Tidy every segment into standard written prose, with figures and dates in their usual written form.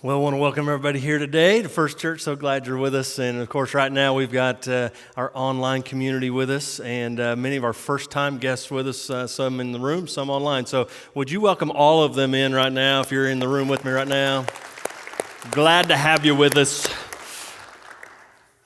Well, I want to welcome everybody here today to First Church. So glad you're with us. And of course, right now we've got our online community with us and many of our first-time guests with us, some in the room, some online. So would you welcome all of them in right now if you're in the room with me right now? Glad to have you with us.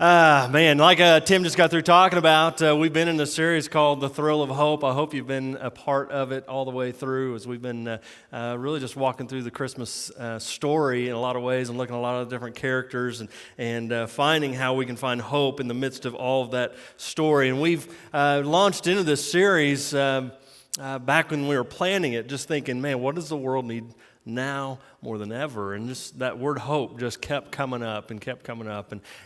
Man, like Tim just got through talking about, we've been in a series called The Thrill of Hope. I hope you've been a part of it all the way through as we've been really just walking through the Christmas story in a lot of ways and looking at a lot of different characters and finding how we can find hope in the midst of all of that story. And we've launched into this series back when we were planning it, just thinking, man, what does the world need now more than ever? And just that word hope just kept coming up.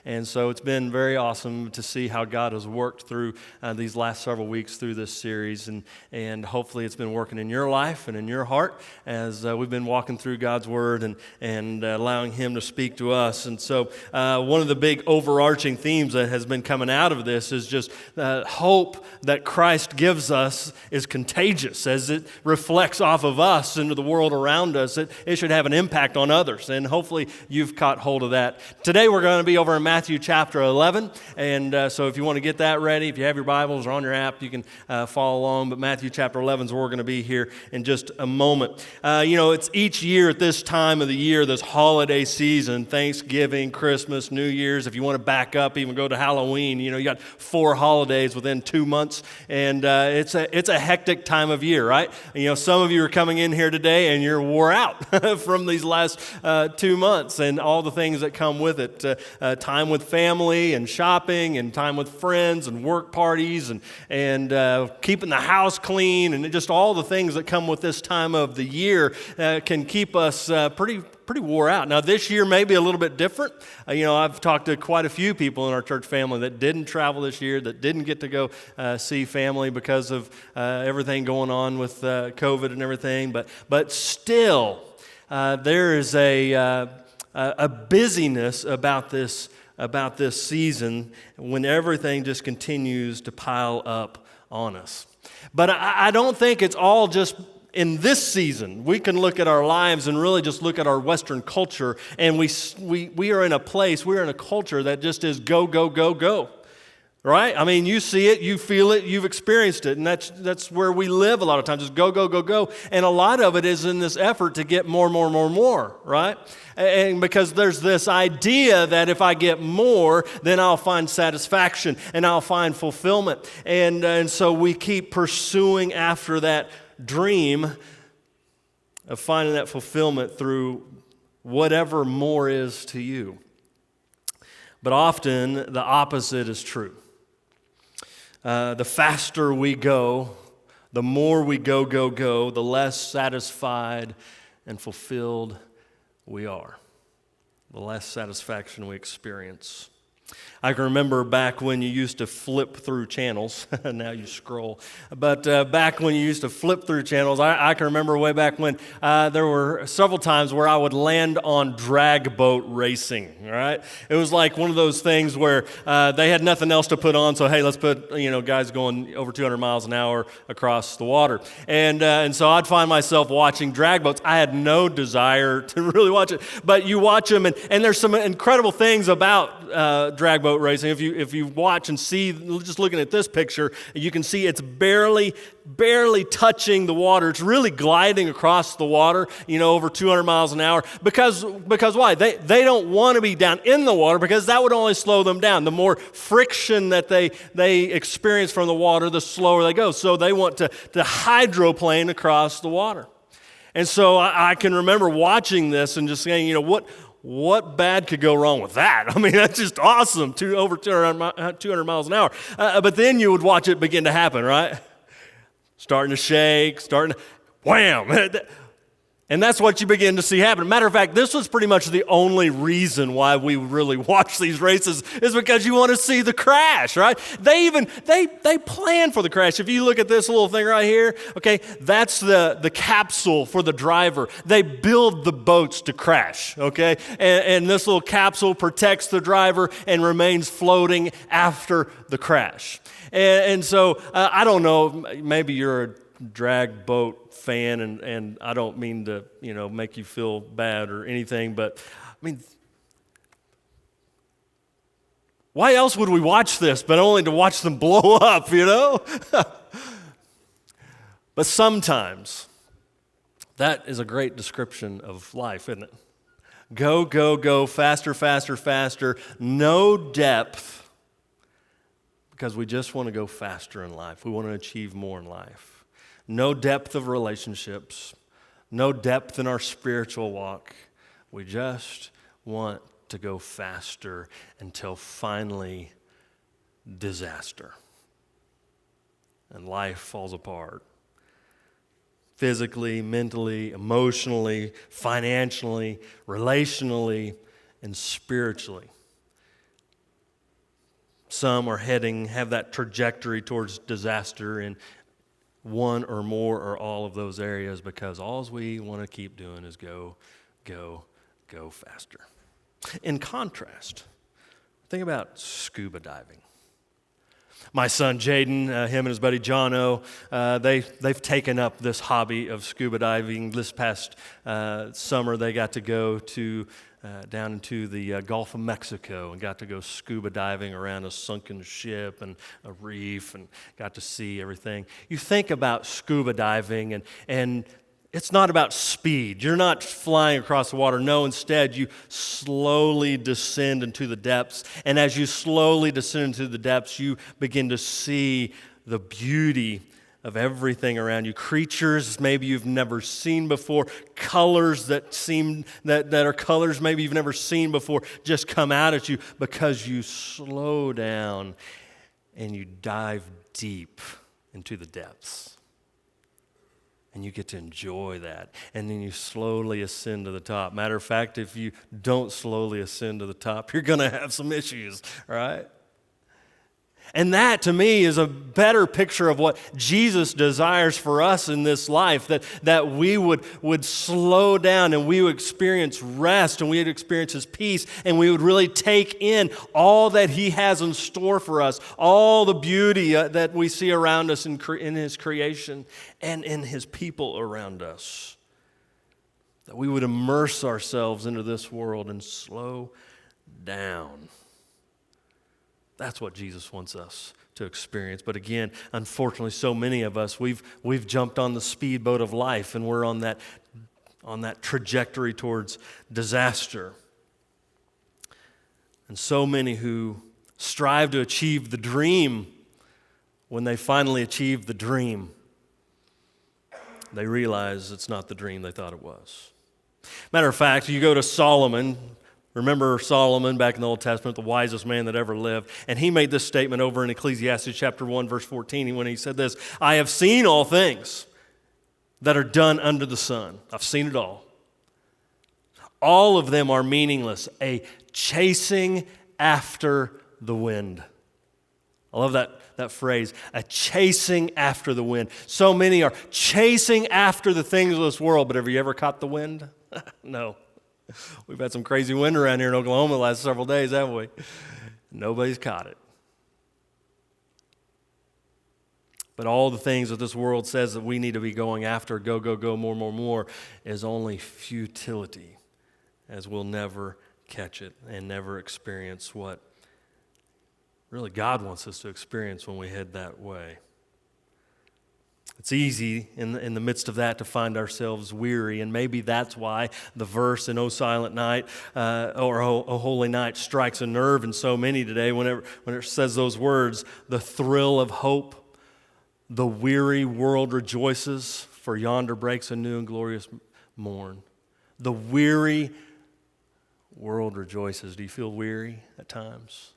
And so it's been very awesome to see how God has worked through these last several weeks through this series. And hopefully it's been working in your life and in your heart as we've been walking through God's word and allowing Him to speak to us. And so one of the big overarching themes that has been coming out of this is just hope that Christ gives us is contagious as it reflects off of us into the world around us. It should have an impact on others, and hopefully you've caught hold of that. Today we're going to be over in Matthew chapter 11, and so if you want to get that ready, if you have your Bibles or on your app, you can follow along, but Matthew chapter 11 is where we're going to be here in just a moment. It's each year at this time of the year, this holiday season, Thanksgiving, Christmas, New Year's. If you want to back up, even go to Halloween, you got 4 holidays within 2 months, and it's a hectic time of year, right? Some of you are coming in here today and you're wore out from these last 2 months and all the things that come with it. Time with family and shopping and time with friends and work parties and keeping the house clean and just all the things that come with this time of the year can keep us pretty wore out. Now, this year may be a little bit different. I've talked to quite a few people in our church family that didn't travel this year, that didn't get to go see family because of everything going on with COVID and everything. But still, there is a busyness about this season when everything just continues to pile up on us. But I don't think it's all just in this season. We can look at our lives and really just look at our Western culture, and we are in a place, we're in a culture that just is go, go, go, go. Right? I mean, you see it, you feel it, you've experienced it, and that's where we live a lot of times, just go, go, go, go. And a lot of it is in this effort to get more, right? And because there's this idea that if I get more, then I'll find satisfaction and I'll find fulfillment. And so we keep pursuing after that dream of finding that fulfillment through whatever more is to you. But often the opposite is true. The faster we go, the more we go, the less satisfied and fulfilled we are. The less satisfaction we experience. I can remember back when you used to flip through channels. Now you scroll. But back when you used to flip through channels, I can remember way back when there were several times where I would land on drag boat racing, right? It was like one of those things where they had nothing else to put on, so hey, let's put guys going over 200 miles an hour across the water. And so I'd find myself watching drag boats. I had no desire to really watch it, but you watch them, and there's some incredible things about drag boat racing. If you watch and see, just looking at this picture, you can see it's barely touching the water. It's really gliding across the water, over 200 miles an hour. Because why? They don't want to be down in the water because that would only slow them down. The more friction that they experience from the water, the slower they go. So they want to hydroplane across the water. And so I can remember watching this and just saying, what bad could go wrong with that? I mean, that's just awesome, over 200 miles an hour. But then you would watch it begin to happen, right? Starting to shake, wham! And that's what you begin to see happen. Matter of fact, this was pretty much the only reason why we really watch these races is because you want to see the crash, right? They plan for the crash. If you look at this little thing right here, okay, that's the capsule for the driver. They build the boats to crash, okay? And this little capsule protects the driver and remains floating after the crash. And so, I don't know, maybe you're a drag boat fan, and I don't mean to, make you feel bad or anything, but I mean, why else would we watch this but only to watch them blow up, But sometimes that is a great description of life, isn't it? Go, go, go, faster, faster, faster, no depth, because we just want to go faster in life. We want to achieve more in life. No depth of relationships, no depth in our spiritual walk. We just want to go faster until finally disaster. And life falls apart. Physically, mentally, emotionally, financially, relationally, and spiritually. Some have that trajectory towards disaster in one or more or all of those areas because all we want to keep doing is go, go, go faster. In contrast, think about scuba diving. My son Jaden, him and his buddy Jono, they've taken up this hobby of scuba diving. This past summer, they got to go down into the Gulf of Mexico and got to go scuba diving around a sunken ship and a reef and got to see everything. You think about scuba diving and it's not about speed. You're not flying across the water. No, instead, you slowly descend into the depths. And as you slowly descend into the depths, you begin to see the beauty of everything around you. Creatures maybe you've never seen before. Colors that are colors maybe you've never seen before just come out at you because you slow down and you dive deep into the depths. And you get to enjoy that. And then you slowly ascend to the top. Matter of fact, if you don't slowly ascend to the top, you're going to have some issues, right? And that, to me, is a better picture of what Jesus desires for us in this life, that we would slow down and we would experience rest and we would experience His peace and we would really take in all that He has in store for us, all the beauty that we see around us in His creation and in His people around us. That we would immerse ourselves into this world and slow down. That's what Jesus wants us to experience. But again, unfortunately, so many of us, we've jumped on the speedboat of life and we're on that trajectory towards disaster. And so many who strive to achieve the dream, when they finally achieve the dream, they realize it's not the dream they thought it was. Matter of fact, you go to Solomon. Remember Solomon back in the Old Testament, the wisest man that ever lived. And he made this statement over in Ecclesiastes chapter 1, verse 14, when he said this, I have seen all things that are done under the sun. I've seen it all. All of them are meaningless, a chasing after the wind. I love that phrase, a chasing after the wind. So many are chasing after the things of this world, but have you ever caught the wind? No. We've had some crazy wind around here in Oklahoma the last several days, haven't we? Nobody's caught it. But all the things that this world says that we need to be going after, go, go, go, more, more, more, is only futility, as we'll never catch it and never experience what really God wants us to experience when we head that way. It's easy in the midst of that to find ourselves weary, and maybe that's why the verse in O Silent Night or O Holy Night strikes a nerve in so many today when it says those words, the thrill of hope, the weary world rejoices, for yonder breaks a new and glorious morn. The weary world rejoices. Do you feel weary at times?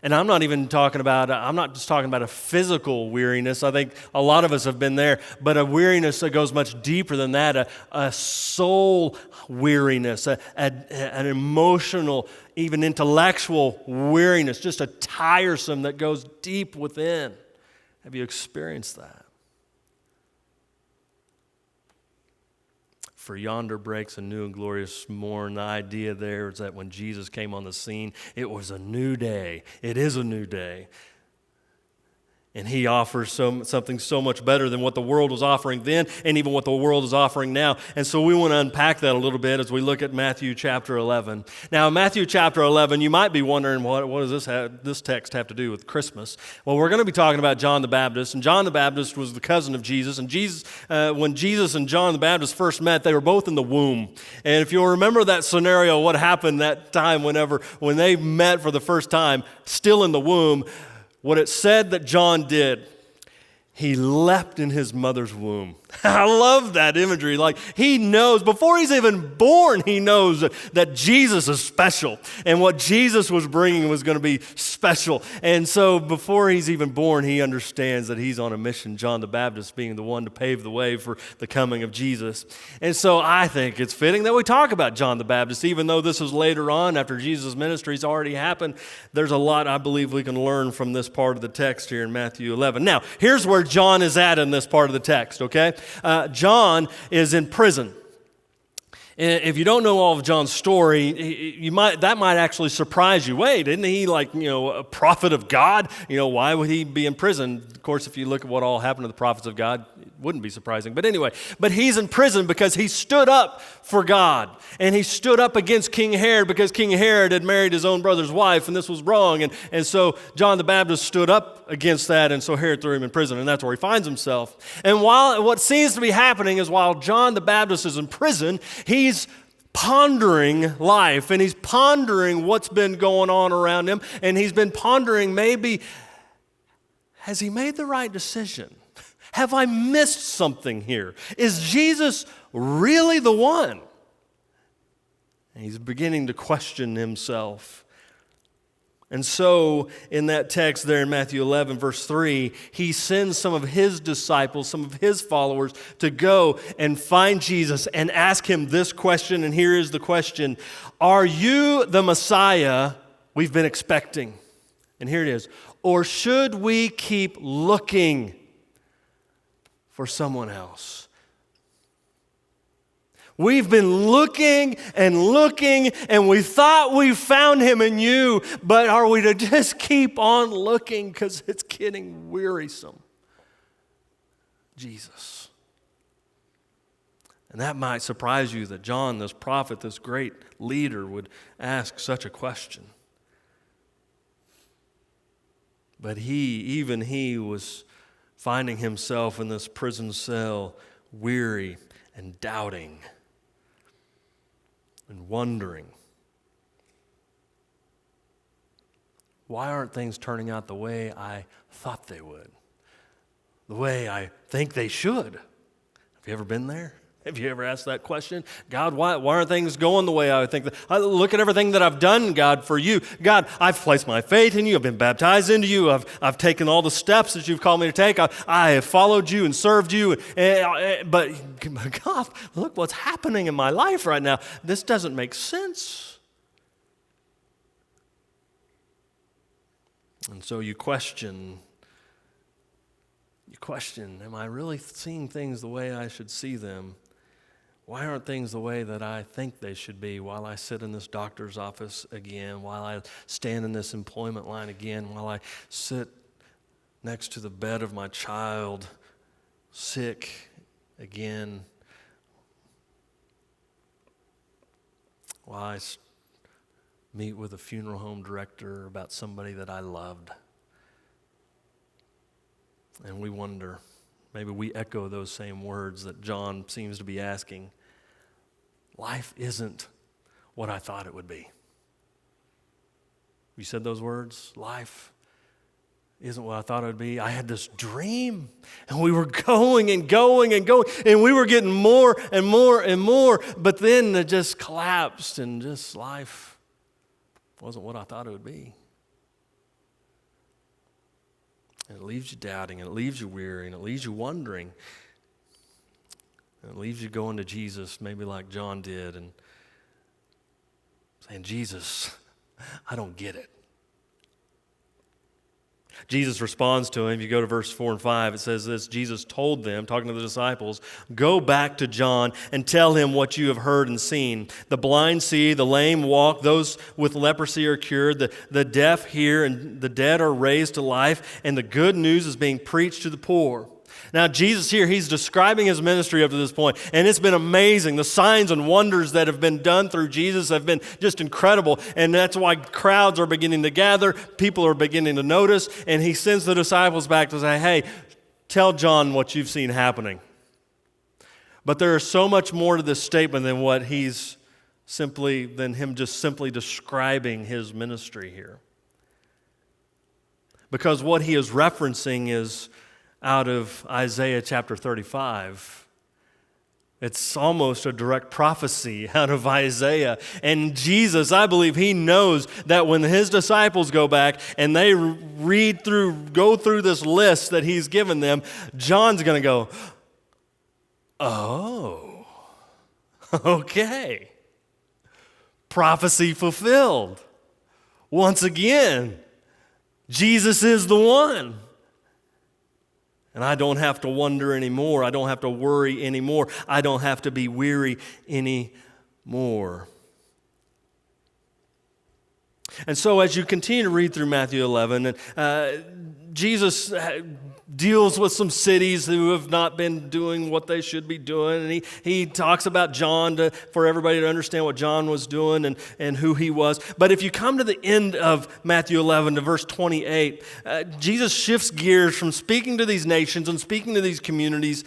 And I'm not just talking about a physical weariness. I think a lot of us have been there, but a weariness that goes much deeper than that, a soul weariness, an emotional, even intellectual weariness, just a tiresome that goes deep within. Have you experienced that? For yonder breaks a new and glorious morn. The idea there is that when Jesus came on the scene, it was a new day. It is a new day. And he offers something so much better than what the world was offering then and even what the world is offering now. And so we want to unpack that a little bit as we look at Matthew chapter 11. Now, in Matthew chapter 11, you might be wondering, what does this text have to do with Christmas? Well, we're going to be talking about John the Baptist. And John the Baptist was the cousin of Jesus. And when Jesus and John the Baptist first met, they were both in the womb. And if you'll remember that scenario, what happened that time when they met for the first time, still in the womb, what it said that John did, he leapt in his mother's womb. I love that imagery. Like, he knows, before he's even born, he knows that Jesus is special. And what Jesus was bringing was going to be special. And so before he's even born, he understands that he's on a mission, John the Baptist being the one to pave the way for the coming of Jesus. And so I think it's fitting that we talk about John the Baptist, even though this is later on after Jesus' ministry's already happened. There's a lot I believe we can learn from this part of the text here in Matthew 11. Now, here's where John is at in this part of the text, okay? John is in prison. If you don't know all of John's story, that might actually surprise you. Wait, isn't he a prophet of God? Why would he be in prison? Of course, if you look at what all happened to the prophets of God, it wouldn't be surprising. But anyway, he's in prison because he stood up for God. And he stood up against King Herod because King Herod had married his own brother's wife, and this was wrong. And so John the Baptist stood up against that, and so Herod threw him in prison, and that's where he finds himself. And what seems to be happening is while John the Baptist is in prison, he's pondering life, and he's pondering what's been going on around him, and he's been pondering maybe, has he made the right decision? Have I missed something here? Is Jesus really the one? And he's beginning to question himself. And so, in that text there in Matthew 11, verse 3, he sends some of his disciples, some of his followers, to go and find Jesus and ask him this question. And here is the question: are you the Messiah we've been expecting? And here it is: or should we keep looking for someone else? We've been looking and looking, and we thought we found him in you, but are we to just keep on looking because it's getting wearisome? Jesus. And that might surprise you that John, this prophet, this great leader, would ask such a question. But even he was finding himself in this prison cell, weary and doubting and wondering, why aren't things turning out the way I thought they would? The way I think they should? Have you ever been there? Have you ever asked that question? God, why aren't things going the way I would think? I look at everything that I've done, God, for you. God, I've placed my faith in you. I've been baptized into you. I've taken all the steps that you've called me to take. I have followed you and served you. But God, look what's happening in my life right now. This doesn't make sense. And so you question, am I really seeing things the way I should see them? Why aren't things the way that I think they should be while I sit in this doctor's office again, while I stand in this employment line again, while I sit next to the bed of my child, sick again, while I meet with a funeral home director about somebody that I loved? And we wonder, maybe we echo those same words that John seems to be asking. Life isn't what I thought it would be. You said those words? Life isn't what I thought it would be. I had this dream, and we were going and going and going, and we were getting more and more and more, but then it just collapsed, and just life wasn't what I thought it would be. And it leaves you doubting, and it leaves you weary, and it leaves you wondering. And it leaves you going to Jesus, maybe like John did, and saying, Jesus, I don't get it. Jesus responds to him. You go to verse 4 and 5, it says this: Jesus told them, talking to the disciples, "Go back to John and tell him what you have heard and seen. The blind see, the lame walk, those with leprosy are cured, the deaf hear, and the dead are raised to life, and the good news is being preached to the poor." Now, Jesus here, he's describing his ministry up to this point, and it's been amazing. The signs and wonders that have been done through Jesus have been just incredible, and that's why crowds are beginning to gather, people are beginning to notice, and he sends the disciples back to say, "Hey, tell John what you've seen happening." But there is so much more to this statement than him just simply describing his ministry here. Because what he is referencing is out of Isaiah chapter 35. It's almost a direct prophecy out of Isaiah. And Jesus, I believe he knows that when his disciples go back and they go through this list that he's given them, John's going to go, "Oh, okay. Prophecy fulfilled. Once again, Jesus is the one. And I don't have to wonder anymore. I don't have to worry anymore. I don't have to be weary anymore." And so as you continue to read through Matthew 11, Jesus deals with some cities who have not been doing what they should be doing. And he talks about John for everybody to understand what John was doing and who he was. But if you come to the end of Matthew 11 to verse 28, Jesus shifts gears from speaking to these nations and speaking to these communities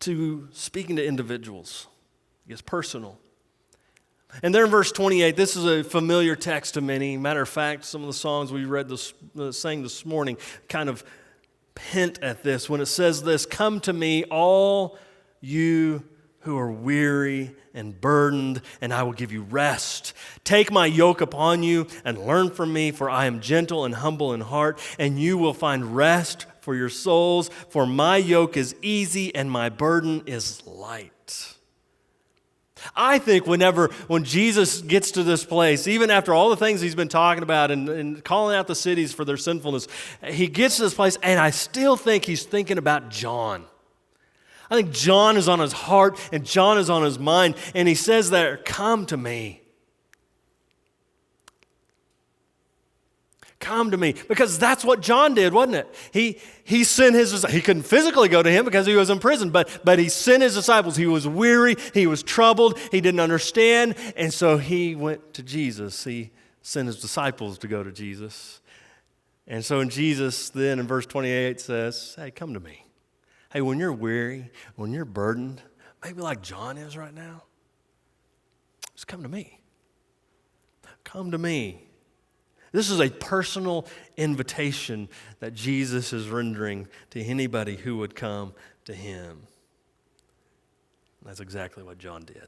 to speaking to individuals. He gets personal. And there in verse 28, this is a familiar text to many. Matter of fact, some of the songs we sang this morning kind of hint at this when it says this: "Come to me, all you who are weary and burdened, and I will give you rest. Take my yoke upon you and learn from me, for I am gentle and humble in heart, and you will find rest for your souls. For my yoke is easy and my burden is light." I think when Jesus gets to this place, even after all the things he's been talking about and calling out the cities for their sinfulness, he gets to this place, and I still think he's thinking about John. I think John is on his heart and John is on his mind, and he says there, "Come to me. Come to me." Because that's what John did, wasn't it? He sent he couldn't physically go to him because he was in prison, but he sent his disciples. He was weary, he was troubled, he didn't understand, and so he went to Jesus. He sent his disciples to go to Jesus. And so Jesus then in verse 28 says, "Hey, come to me. Hey, when you're weary, when you're burdened, maybe like John is right now, just come to me. Come to me." This is a personal invitation that Jesus is rendering to anybody who would come to him. That's exactly what John did.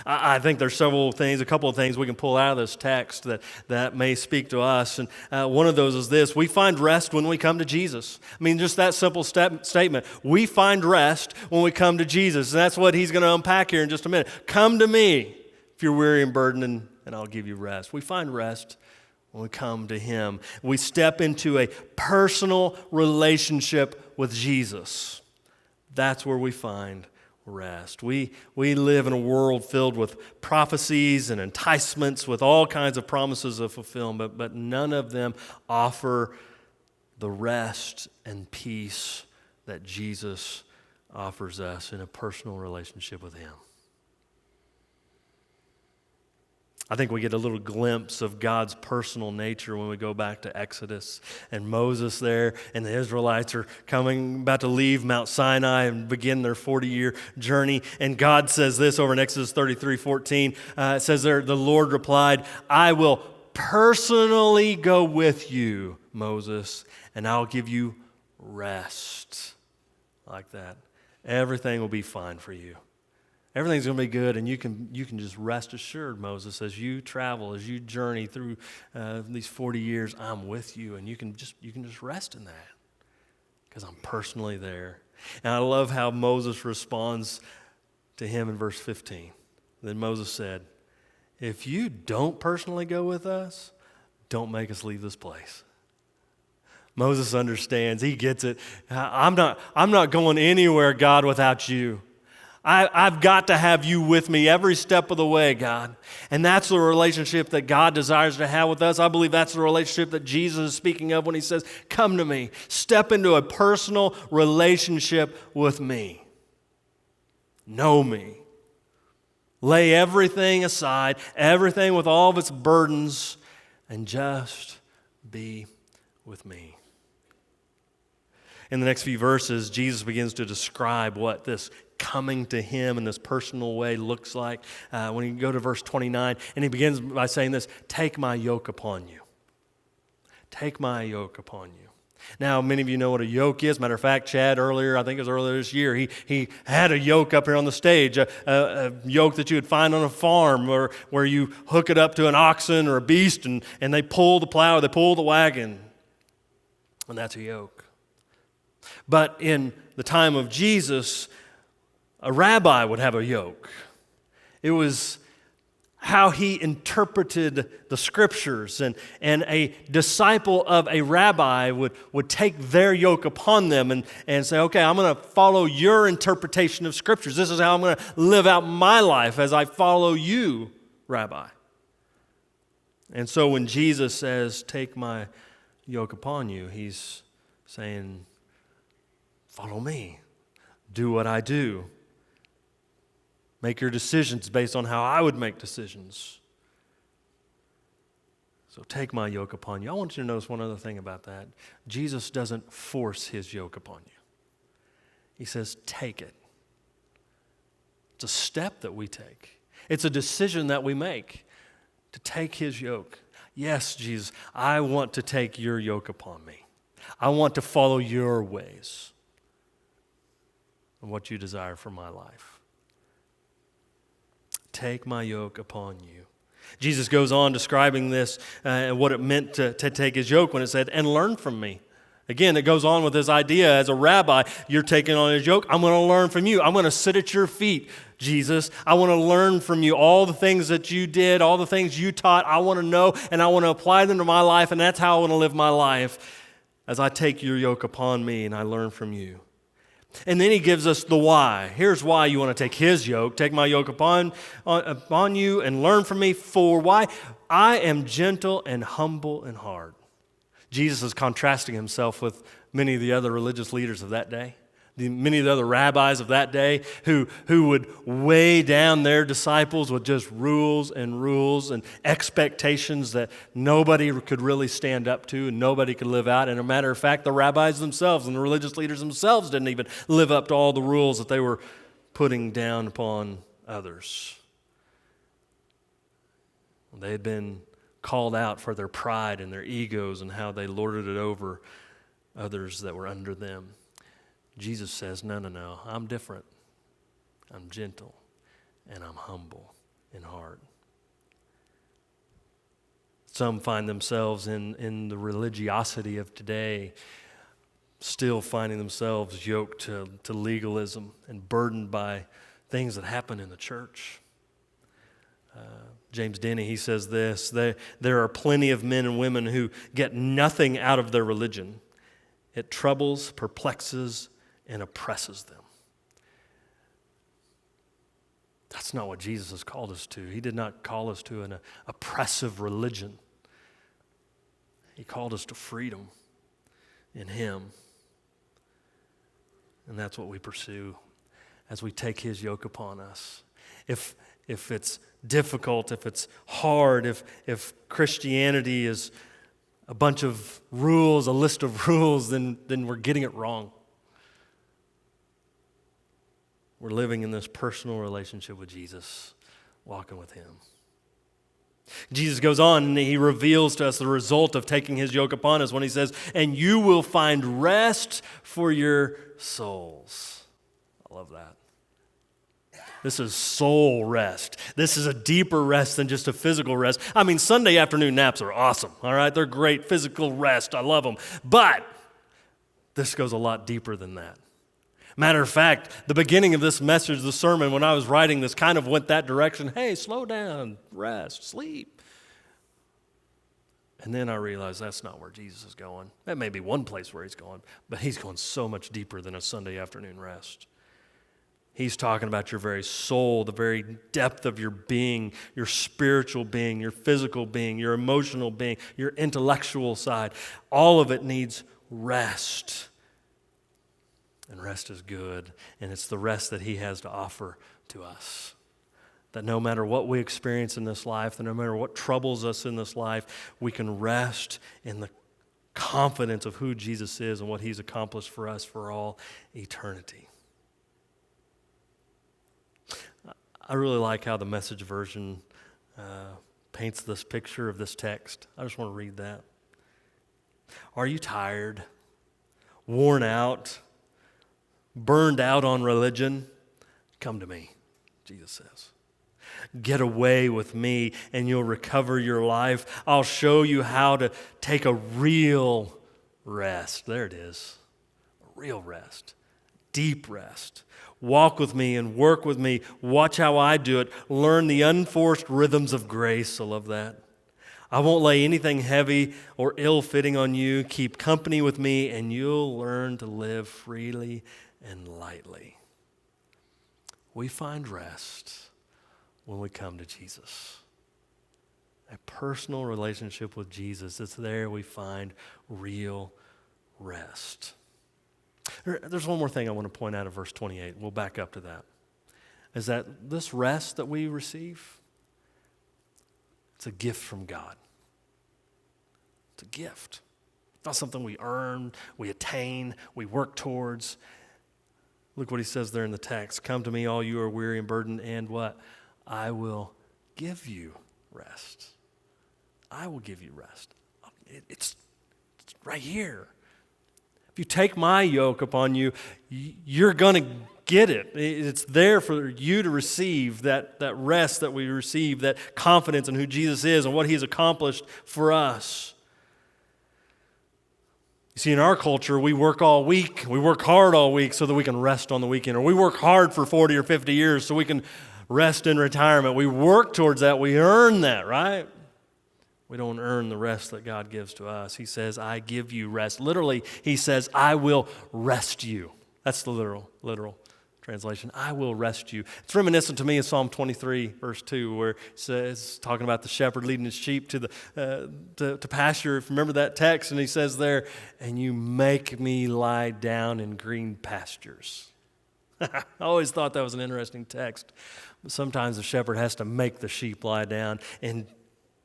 I think there's a couple of things we can pull out of this text that may speak to us. And one of those is this: we find rest when we come to Jesus. I mean, just that simple statement. We find rest when we come to Jesus. And that's what he's going to unpack here in just a minute. Come to me if you're weary and burdened, and I'll give you rest. We find rest when we come to him. We step into a personal relationship with Jesus. That's where we find rest. We live in a world filled with prophecies and enticements with all kinds of promises of fulfillment, but none of them offer the rest and peace that Jesus offers us in a personal relationship with him. I think we get a little glimpse of God's personal nature when we go back to Exodus and Moses there, and the Israelites are about to leave Mount Sinai and begin their 40-year journey. And God says this over in Exodus 33:14. It says there, the Lord replied, "I will personally go with you, Moses, and I'll give you rest." Like that. Everything will be fine for you. Everything's going to be good, and you can just rest assured, Moses, as you travel, as you journey through these 40 years, I'm with you, and you can just rest in that because I'm personally there. And I love how Moses responds to him in verse 15. Then Moses said, "If you don't personally go with us, don't make us leave this place." Moses understands. He gets it. I'm not going anywhere, God, without you. I've got to have you with me every step of the way, God. And that's the relationship that God desires to have with us. I believe that's the relationship that Jesus is speaking of when he says, come to me. Step into a personal relationship with me. Know me. Lay everything aside, everything with all of its burdens, and just be with me. In the next few verses, Jesus begins to describe what this coming to him in this personal way looks like. When you go to verse 29, and he begins by saying this, take my yoke upon you. Take my yoke upon you. Now, many of you know what a yoke is. Matter of fact, Chad I think it was earlier this year, he had a yoke up here on the stage, a yoke that you would find on a farm where you hook it up to an oxen or a beast and they pull the plow, or they pull the wagon. And that's a yoke. But in the time of Jesus, a rabbi would have a yoke. It was how he interpreted the scriptures. And a disciple of a rabbi would take their yoke upon them and say, okay, I'm going to follow your interpretation of scriptures. This is how I'm going to live out my life as I follow you, Rabbi. And so when Jesus says, take my yoke upon you, he's saying, follow me. Do what I do. Make your decisions based on how I would make decisions. So take my yoke upon you. I want you to notice one other thing about that. Jesus doesn't force his yoke upon you. He says, take it. It's a step that we take. It's a decision that we make to take his yoke. Yes, Jesus, I want to take your yoke upon me. I want to follow your ways and what you desire for my life. Take my yoke upon you. Jesus goes on describing this and what it meant to take his yoke when it said, and learn from me. Again, it goes on with this idea as a rabbi, you're taking on his yoke. I'm going to learn from you. I'm going to sit at your feet, Jesus. I want to learn from you all the things that you did, all the things you taught. I want to know and I want to apply them to my life, and that's how I want to live my life as I take your yoke upon me and I learn from you. And then he gives us the why. Here's why you want to take his yoke. Take my yoke upon you and learn from me. For why? I am gentle and humble in heart. Jesus is contrasting himself with many of the other religious leaders of that day. Many of the other rabbis of that day who would weigh down their disciples with just rules and expectations that nobody could really stand up to and nobody could live out. And as a matter of fact, the rabbis themselves and the religious leaders themselves didn't even live up to all the rules that they were putting down upon others. They had been called out for their pride and their egos and how they lorded it over others that were under them. Jesus says, no, I'm different. I'm gentle and I'm humble in heart. Some find themselves in the religiosity of today, still finding themselves yoked to legalism and burdened by things that happen in the church. James Denny, he says this, there are plenty of men and women who get nothing out of their religion. It troubles, perplexes, and oppresses them. That's not what Jesus has called us to. He did not call us to an oppressive religion. He called us to freedom in him. And that's what we pursue as we take his yoke upon us. If it's difficult, if it's hard, if Christianity is a bunch of rules, a list of rules, then we're getting it wrong. We're living in this personal relationship with Jesus, walking with him. Jesus goes on and he reveals to us the result of taking his yoke upon us when he says, and you will find rest for your souls. I love that. This is soul rest. This is a deeper rest than just a physical rest. I mean, Sunday afternoon naps are awesome, all right? They're great physical rest. I love them. But this goes a lot deeper than that. Matter of fact, the beginning of this message, the sermon, when I was writing this, kind of went that direction. Hey, slow down, rest, sleep. And then I realized that's not where Jesus is going. That may be one place where he's going, but he's going so much deeper than a Sunday afternoon rest. He's talking about your very soul, the very depth of your being, your spiritual being, your physical being, your emotional being, your intellectual side. All of it needs rest. And rest is good, and it's the rest that he has to offer to us. That no matter what we experience in this life, that no matter what troubles us in this life, we can rest in the confidence of who Jesus is and what he's accomplished for us for all eternity. I really like how the Message version paints this picture of this text. I just want to read that. Are you tired, worn out, burned out on religion? Come to me, Jesus says. Get away with me and you'll recover your life. I'll show you how to take a real rest. There it is. A real rest. Deep rest. Walk with me and work with me. Watch how I do it. Learn the unforced rhythms of grace. I love that. I won't lay anything heavy or ill-fitting on you. Keep company with me and you'll learn to live freely and lightly. We find rest when we come to Jesus. A personal relationship with Jesus. It's there we find real rest. There's one more thing I want to point out in verse 28. We'll back up to that. Is that this rest that we receive, it's a gift from God. It's a gift. It's not something we earn, we attain, we work towards. Look what he says there in the text. Come to me, all you are weary and burdened, and what? I will give you rest. I will give you rest. It's right here. If you take my yoke upon you, you're going to get it. It's there for you to receive that rest that we receive, that confidence in who Jesus is and what he's accomplished for us. You see, in our culture, we work all week. We work hard all week so that we can rest on the weekend. Or we work hard for 40 or 50 years so we can rest in retirement. We work towards that. We earn that, right? We don't earn the rest that God gives to us. He says, I give you rest. Literally, he says, I will rest you. That's the literal translation. I will rest you. It's reminiscent to me of Psalm 23, verse 2, where it says, talking about the shepherd leading his sheep to pasture. If you remember that text, and he says there, and you make me lie down in green pastures. I always thought that was an interesting text. But sometimes the shepherd has to make the sheep lie down. And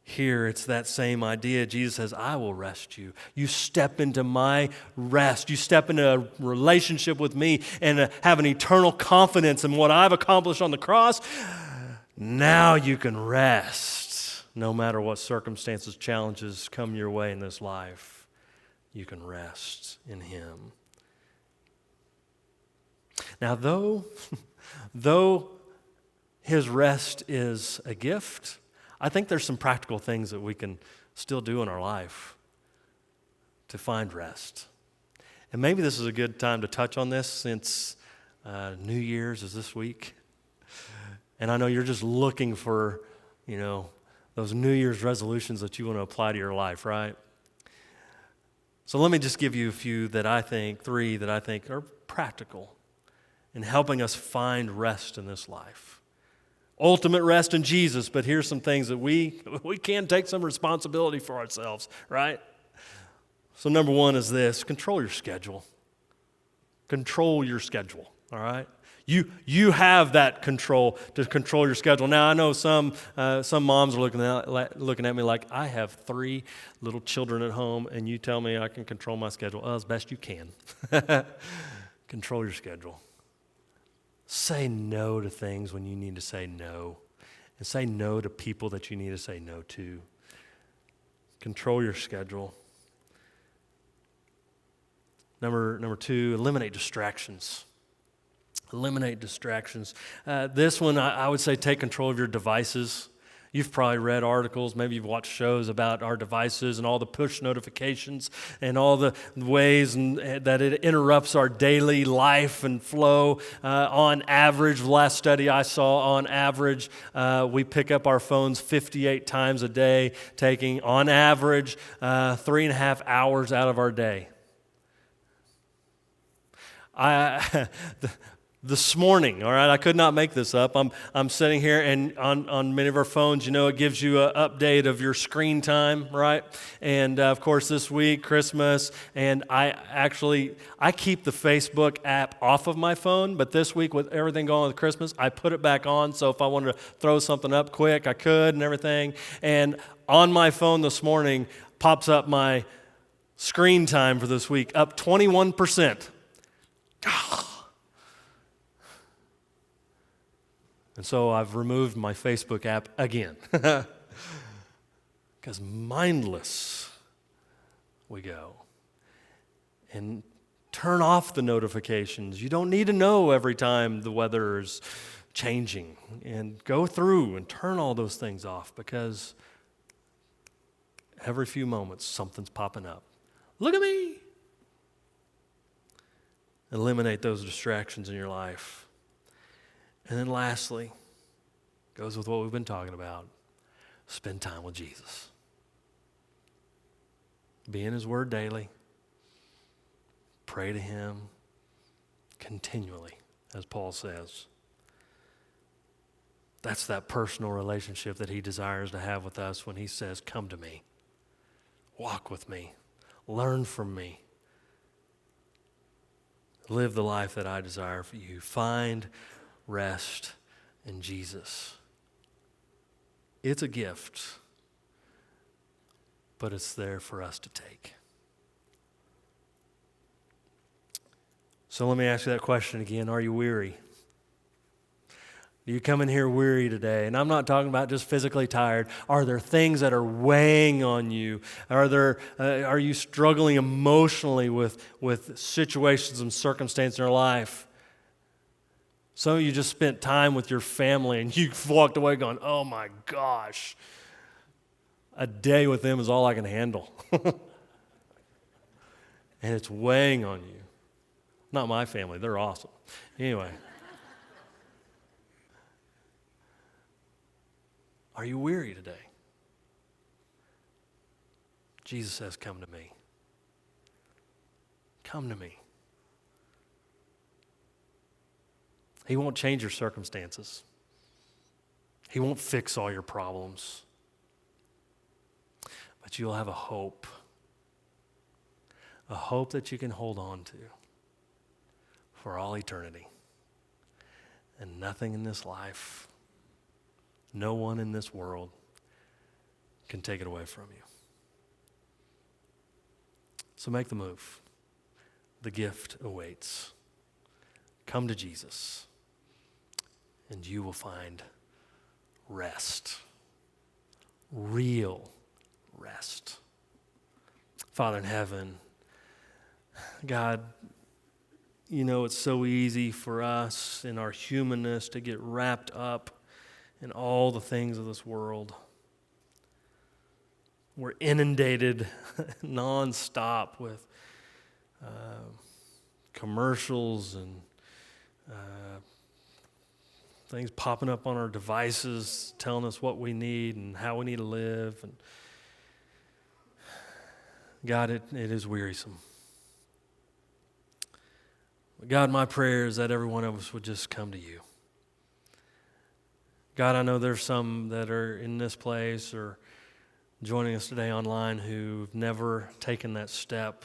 here it's that same idea. Jesus says, I will rest you. You step into my rest. You step into a relationship with me and have an eternal confidence in what I've accomplished on the cross. Now you can rest. No matter what circumstances, challenges come your way in this life, you can rest in him. Now, though his rest is a gift, I think there's some practical things that we can still do in our life to find rest. And maybe this is a good time to touch on this since New Year's is this week. And I know you're just looking for, those New Year's resolutions that you want to apply to your life, right? So let me just give you three that I think are practical in helping us find rest in this life. Ultimate rest in Jesus, but here's some things that we can take some responsibility for ourselves, right? So number one is this: control your schedule. Control your schedule, all right? You have that control to control your schedule. Now, I know some moms are looking at me like, I have 3 little children at home, and you tell me I can control my schedule. As best you can. Control your schedule. Say no to things when you need to say no. And say no to people that you need to say no to. Control your schedule. Number 2, eliminate distractions. Eliminate distractions. This one, I would say take control of your devices. You've probably read articles, maybe you've watched shows about our devices and all the push notifications and all the ways that it interrupts our daily life and flow. On average, last study I saw, on average, we pick up our phones 58 times a day, taking, on average, 3.5 hours out of our day. This morning, all right, I could not make this up. I'm sitting here, and on many of our phones, it gives you an update of your screen time, right? And of course, this week, Christmas, and I keep the Facebook app off of my phone, but this week with everything going on with Christmas, I put it back on, so if I wanted to throw something up quick, I could and everything. And on my phone this morning pops up my screen time for this week, up 21%. And so I've removed my Facebook app again. Because mindless we go. And turn off the notifications. You don't need to know every time the weather is changing. And go through and turn all those things off, because every few moments something's popping up. Look at me. Eliminate those distractions in your life. And then lastly, goes with what we've been talking about, spend time with Jesus. Be in His Word daily. Pray to Him continually, as Paul says. That's that personal relationship that He desires to have with us when He says, come to me, walk with me, learn from me, live the life that I desire for you. Find rest in Jesus. It's a gift, but it's there for us to take. So let me ask you that question again. Are you weary? Do you come in here weary today? And I'm not talking about just physically tired. Are there things that are weighing on you? Are you struggling emotionally with situations and circumstances in your life? Some of you just spent time with your family and you walked away going, oh my gosh, a day with them is all I can handle. And it's weighing on you. Not my family, they're awesome. Anyway. Are you weary today? Jesus says, come to me. Come to me. He won't change your circumstances. He won't fix all your problems. But you'll have a hope that you can hold on to for all eternity. And nothing in this life, no one in this world can take it away from you. So make the move. The gift awaits. Come to Jesus, and you will find rest. Real rest. Father in heaven, God, it's so easy for us in our humanness to get wrapped up in all the things of this world. We're inundated nonstop with commercials and things popping up on our devices telling us what we need and how we need to live. And God, it is wearisome. But God, my prayer is that every one of us would just come to you. God, I know there's some that are in this place or joining us today online who've never taken that step,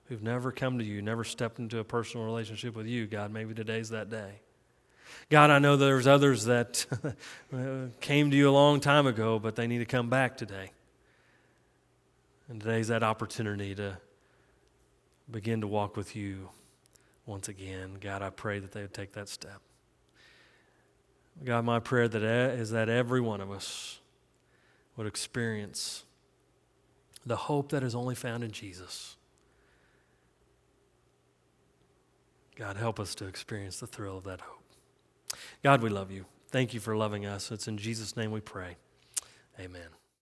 who've never come to you, never stepped into a personal relationship with you. God, maybe today's that day. God, I know there's others that came to you a long time ago, but they need to come back today. And today's that opportunity to begin to walk with you once again. God, I pray that they would take that step. God, my prayer is that every one of us would experience the hope that is only found in Jesus. God, help us to experience the thrill of that hope. God, we love you. Thank you for loving us. It's in Jesus' name we pray. Amen.